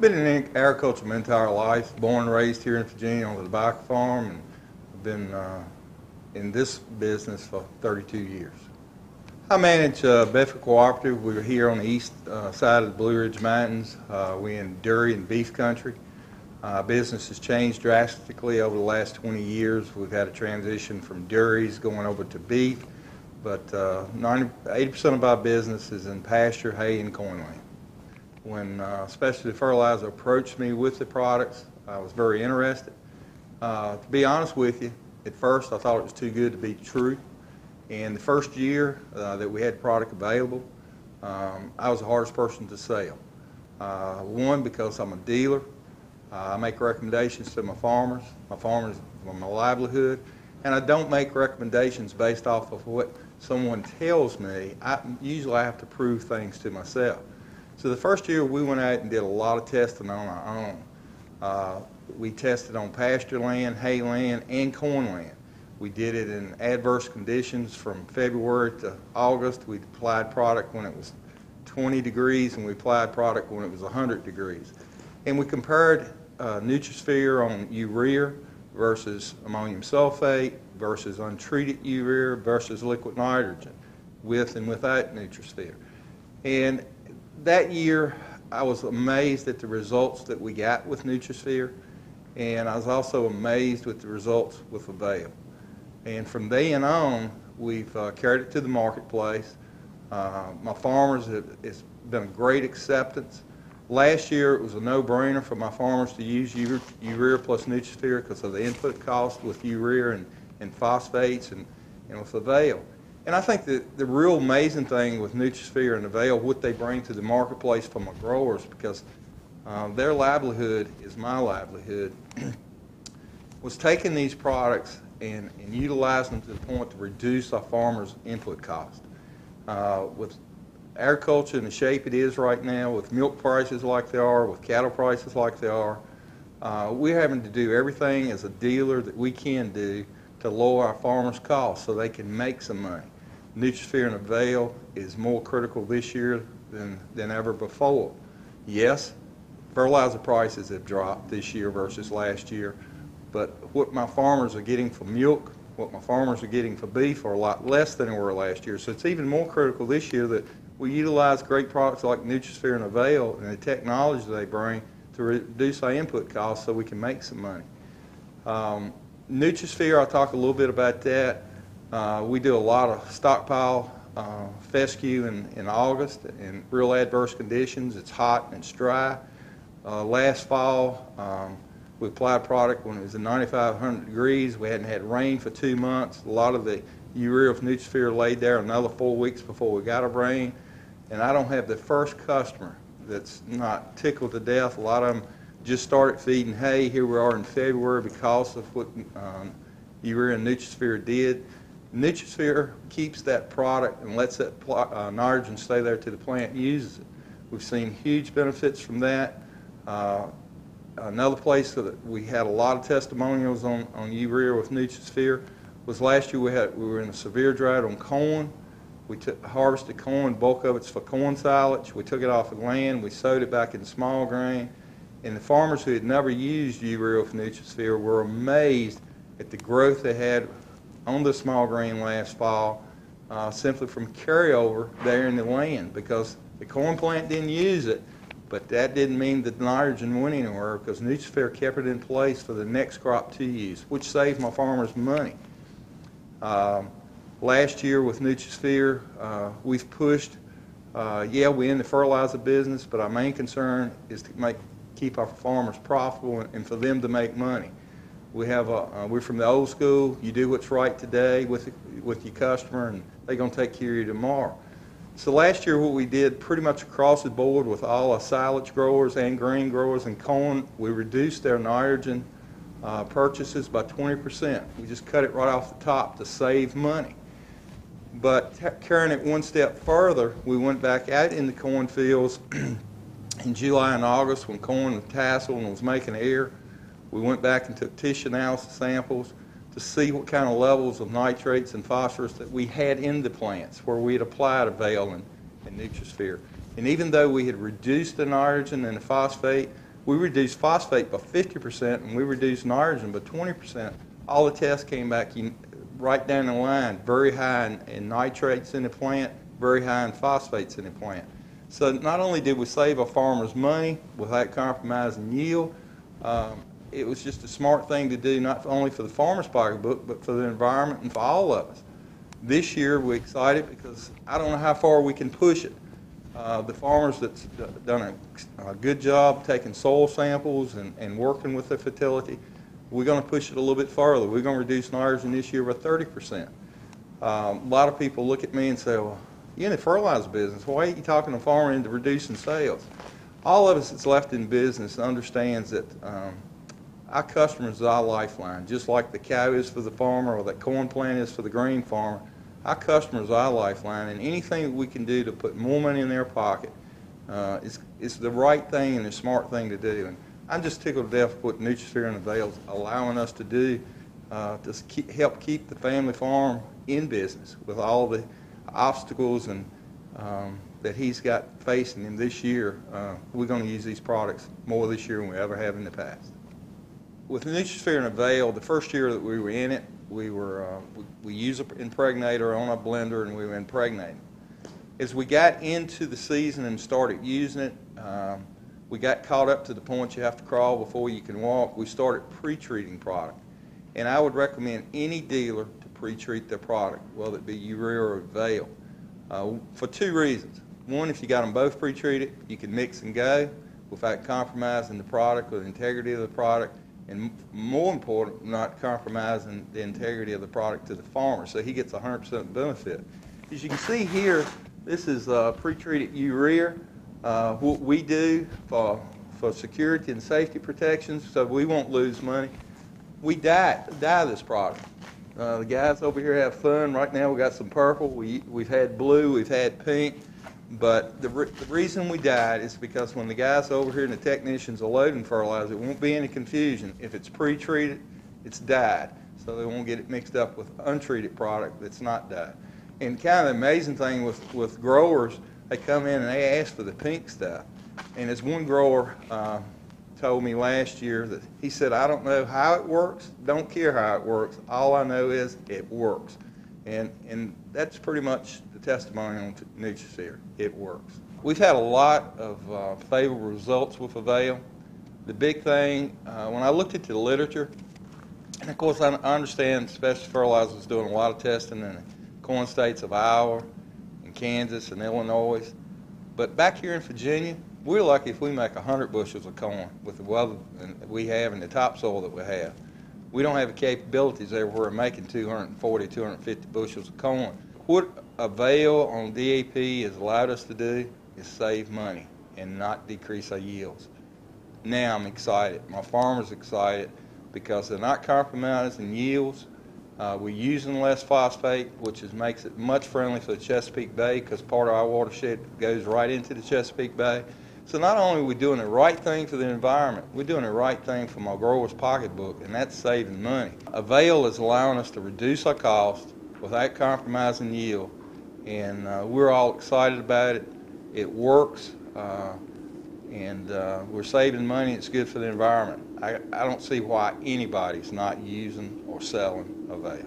Been in agriculture my entire life. Born and raised here in Virginia on the tobacco farm, and I've been in this business for 32 years. I manage Bedford Cooperative. We're here on the east side of the Blue Ridge Mountains. We're in dairy and beef country. Business has changed drastically over the last 20 years. We've had a transition from dairies going over to beef, but 80% of our business is in pasture, hay, and corn land. When Specialty Fertilizer approached me with the products, I was very interested. To be honest with you, at first I thought it was too good to be true. And the first year that we had product available, I was the hardest person to sell. One, because I'm a dealer. I make recommendations to my farmers. My farmers are my livelihood. And I don't make recommendations based off of what someone tells me. Usually I have to prove things to myself. So the first year we went out and did a lot of testing on our own. We tested on pasture land, hay land, and corn land. We did it in adverse conditions from February to August. We applied product when it was 20 degrees, and we applied product when it was 100 degrees. And we compared NutriSphere on urea versus ammonium sulfate versus untreated urea versus liquid nitrogen with and without NutriSphere. And that year, I was amazed at the results that we got with NutriSphere, and I was also amazed with the results with AVAIL. And from then on, we've carried it to the marketplace. My farmers, it's been a great acceptance. Last year, it was a no-brainer for my farmers to use urea plus NutriSphere because of the input cost with urea and phosphates and with AVAIL. And I think that the real amazing thing with NutriSphere and AVAIL, what they bring to the marketplace for my growers, because their livelihood is my livelihood, was taking these products and utilizing them to the point to reduce our farmers' input cost. With agriculture in the shape it is right now, with milk prices like they are, with cattle prices like they are, we're having to do everything as a dealer that we can do to lower our farmers' costs so they can make some money. NutriSphere and AVAIL is more critical this year than ever before. Yes, fertilizer prices have dropped this year versus last year, but what my farmers are getting for milk, what my farmers are getting for beef are a lot less than they were last year. So it's even more critical this year that we utilize great products like NutriSphere and AVAIL and the technology they bring to reduce our input costs so we can make some money. NutriSphere, I'll talk a little bit about that. We do a lot of stockpile fescue in August in real adverse conditions. It's hot and it's dry. Last fall, we applied product when it was at 95-100 degrees. We hadn't had rain for 2 months. A lot of the urea of NutriSphere laid there another 4 weeks before we got a rain. And I don't have the first customer that's not tickled to death. A lot of them just started feeding hay. Here we are in February because of what urea and NutriSphere did. NutriSphere keeps that product and lets that nitrogen stay there till the plant uses it. We've seen huge benefits from that. Another place that we had a lot of testimonials on urea with NutriSphere was last year we were in a severe drought on corn. We harvested corn, bulk of it's for corn silage. We took it off the land, we sowed it back in small grain, and the farmers who had never used urea with NutriSphere were amazed at the growth they had on the small grain last fall, simply from carryover there in the land, because the corn plant didn't use it, but that didn't mean that the nitrogen went anywhere because NutriSphere kept it in place for the next crop to use, which saved my farmers money. Last year with NutriSphere, we've pushed, yeah, we're in the fertilizer business, but our main concern is to keep our farmers profitable and for them to make money. We're from the old school. You do what's right today with your customer, and they're going to take care of you tomorrow. So last year, what we did pretty much across the board with all our silage growers and grain growers and corn, we reduced their nitrogen purchases by 20%. We just cut it right off the top to save money. But carrying it one step further, we went back out in the cornfields in July and August when corn was tasseled and was making air. We went back and took tissue analysis samples to see what kind of levels of nitrates and phosphorus that we had in the plants where we had applied AVAIL and NutriSphere. And even though we had reduced the nitrogen and the phosphate, We reduced phosphate by 50% and we reduced nitrogen by 20%. All the tests came back right down the line, very high in nitrates in the plant, very high in phosphates in the plant. So not only did we save our farmers money without compromising yield, it was just a smart thing to do, not only for the farmer's pocketbook, but for the environment and for all of us. This year we're excited because I don't know how far we can push it. The farmers that's done a good job taking soil samples and working with the fertility, we're going to push it a little bit further. We're going to reduce nitrogen this year by 30%. A lot of people look at me and say, well, you're in the fertilizer business. Why are you talking to a farmer into reducing sales? All of us that's left in business understands that our customers is our lifeline, just like the cow is for the farmer or that corn plant is for the grain farmer. Our customers are our lifeline, and anything that we can do to put more money in their pocket is the right thing and the smart thing to do. And I'm just tickled to death with what NutriSphere and AVAIL is allowing us to do to help keep the family farm in business with all the obstacles and that he's got facing him this year. We're going to use these products more this year than we ever have in the past. With NutriSphere and AVAIL, the first year that we were in it, we used an impregnator on a blender and we were impregnating. As we got into the season and started using it, we got caught up to the point you have to crawl before you can walk. We started pre-treating product. And I would recommend any dealer to pre-treat their product, whether it be urea or AVAIL, for two reasons. One, if you got them both pre-treated, you can mix and go without compromising the product or the integrity of the product. And more important, not compromising the integrity of the product to the farmer, so he gets 100% benefit. As you can see here, this is pre-treated urea. What we do for security and safety protections, so we won't lose money. We dye this product. The guys over here have fun. Right now we got some purple. We've had blue. We've had pink. But the reason we dyed is because when the guys over here and the technicians are loading fertilizer, it won't be any confusion. If it's pre-treated, it's dyed. So they won't get it mixed up with untreated product that's not dyed. And kind of the amazing thing with growers, they come in and they ask for the pink stuff. And as one grower told me last year, that he said, I don't know how it works, don't care how it works, all I know is it works. And that's pretty much the testimony on NutriSphere. It works. We've had a lot of favorable results with AVAIL. The big thing, when I looked at the literature, and of course I understand Specialty Fertilizers is doing a lot of testing in the corn states of Iowa and Kansas and Illinois, but back here in Virginia, we're lucky if we make 100 bushels of corn with the weather we have and the topsoil that we have. We don't have the capabilities everywhere of making 240, 250 bushels of corn. What AVAIL on DAP has allowed us to do is save money and not decrease our yields. Now I'm excited. My farmers are excited because they're not compromising yields. We're using less phosphate, which makes it much friendly for the Chesapeake Bay because part of our watershed goes right into the Chesapeake Bay. So not only are we doing the right thing for the environment, we're doing the right thing for my grower's pocketbook, and that's saving money. AVAIL is allowing us to reduce our costs without compromising yield, and we're all excited about it. It works, and we're saving money. It's good for the environment. I don't see why anybody's not using or selling AVAIL.